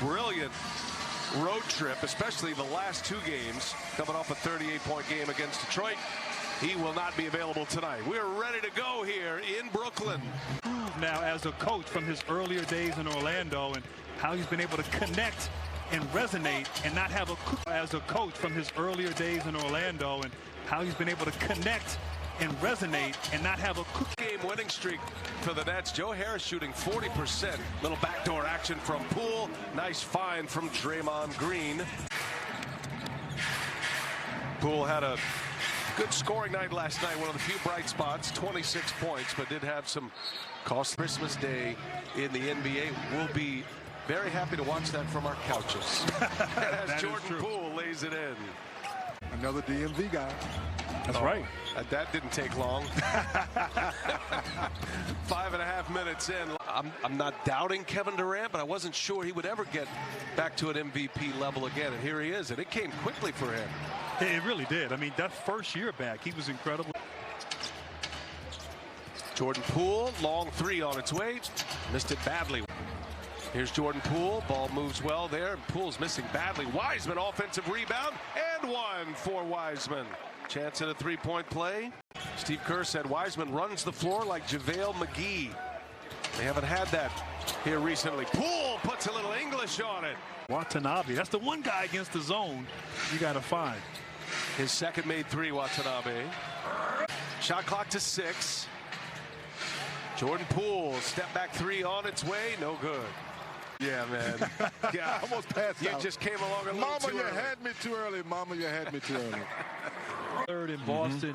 brilliant road trip, especially the last two games, coming off a 38-point game against Detroit. He will not be available tonight. We're ready to go here in Brooklyn. Now as a coach from his earlier days in Orlando and how he's been able to connect and resonate and not have a as a coach from his earlier days in Orlando and how he's been able to connect and resonate and not have a game winning streak for the Nets. Joe Harris shooting 40%. Little backdoor action from Poole. Nice find from Draymond Green. Poole had a good scoring night last night. One of the few bright spots, 26 points, but did have some cost. Christmas Day in the NBA. We'll be very happy to watch that from our couches. As Jordan Poole lays it in. Another DMV guy. That's right. That didn't take long. 5.5 minutes in. I'm not doubting Kevin Durant, but I wasn't sure he would ever get back to an MVP level again. And here he is, and it came quickly for him. It really did. I mean, that first year back, he was incredible. Jordan Poole, long three on its way. Missed it badly. Here's Jordan Poole. Ball moves well there. And Poole's missing badly. Wiseman, offensive rebound, and one for Wiseman. Chance at a three-point play. Steve Kerr said Wiseman runs the floor like JaVale McGee. They haven't had that here recently. Poole puts a little English on it. Watanabe, that's the one guy against the zone you got to find. His second made three, Watanabe. Shot clock to 6. Jordan Poole, step back three on its way, no good. Yeah, man. Yeah, I almost passed out. You just came along a little Mama, too you early. had me too early. Mama, you had me too early. Third in Boston.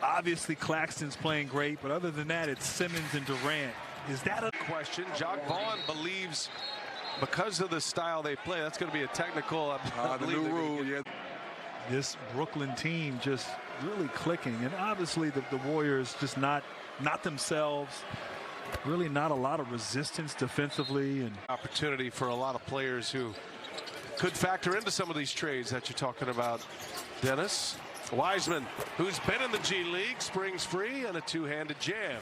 Obviously, Claxton's playing great, but other than that, it's Simmons and Durant. Is that a question? Jacques Vaughn believes because of the style they play, that's going to be a technical. The new rule, yeah. This Brooklyn team just really clicking, and obviously the Warriors just not themselves. Really not a lot of resistance defensively, and opportunity for a lot of players who could factor into some of these trades that you're talking about. Dennis Wiseman, who's been in the G League, springs free and a two-handed jam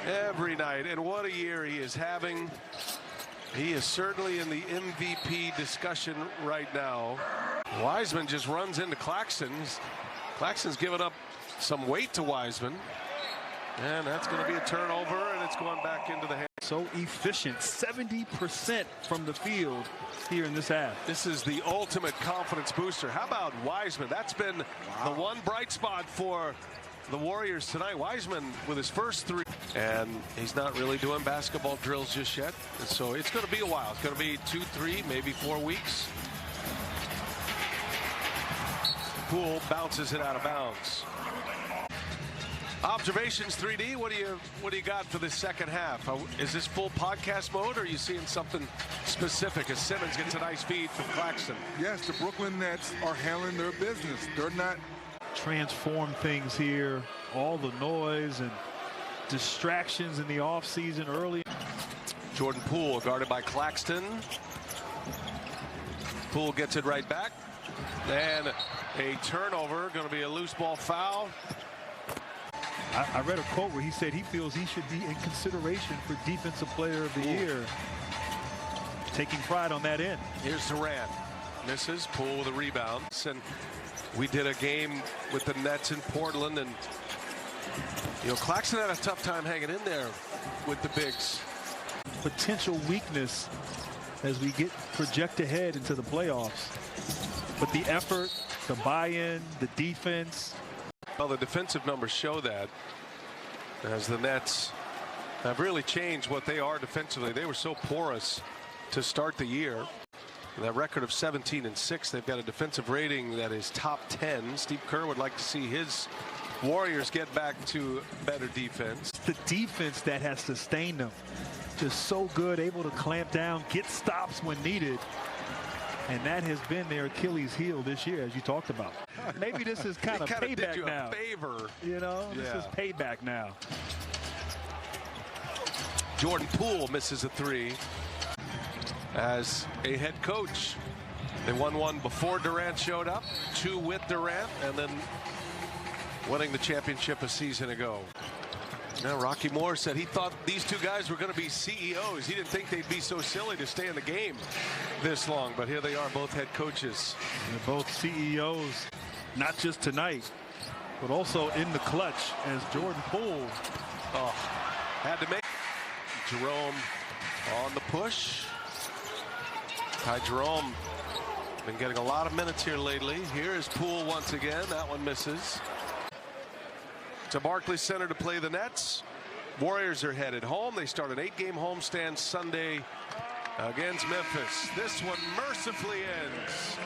every night, and what a year he is having. He is certainly in the MVP discussion right now. Wiseman just runs into Claxton. Claxton's given up some weight to Wiseman. And that's going to be a turnover, and it's going back into the hand. So efficient, 70% from the field here in this half. This is the ultimate confidence booster. How about Wiseman? That's been the one bright spot for the Warriors tonight. Wiseman with his first three. And he's not really doing basketball drills just yet. And so it's going to be a while. It's going to be 2, 3, maybe 4 weeks. Poole bounces it out of bounds. Observations 3D. What do you got for this second half? Is this full podcast mode, or are you seeing something specific as Simmons gets a nice feed from Claxton? Yes, the Brooklyn Nets are handling their business. They're not transform things here. All the noise and distractions in the offseason early. Jordan Poole guarded by Claxton. Poole gets it right back. And a turnover. Going to be a loose ball foul. I read a quote where he said he feels he should be in consideration for Defensive Player of the Year. Taking pride on that end. Here's Durant. Misses. Poole with a rebound. And we did a game with the Nets in Portland, and Claxton had a tough time hanging in there with the bigs. Potential weakness as we project ahead into the playoffs. But the effort, the buy-in, the defense. Well, the defensive numbers show that, as the Nets have really changed what they are defensively. They were so porous to start the year. That record of 17-6, they've got a defensive rating that is top 10. Steve Kerr would like to see his Warriors get back to better defense. The defense that has sustained them. Just so good, able to clamp down, get stops when needed. And that has been their Achilles heel this year, as you talked about. Maybe this is kind of payback did you now. A favor. This is payback now. Jordan Poole misses a three. As a head coach, they won one before Durant showed up, 2 with Durant, and then winning the championship a season ago. Now, Rocky Moore said he thought these two guys were going to be CEOs. He didn't think they'd be so silly to stay in the game this long, but here they are, both head coaches. They're both CEOs, not just tonight, but also in the clutch, as Jordan Poole Had to make. Jerome on the push. Ty Jerome been getting a lot of minutes here lately. Here is Poole once again. That one misses. To Barclays Center to play the Nets. Warriors are headed home. They start an 8-game homestand Sunday against Memphis. This one mercifully ends.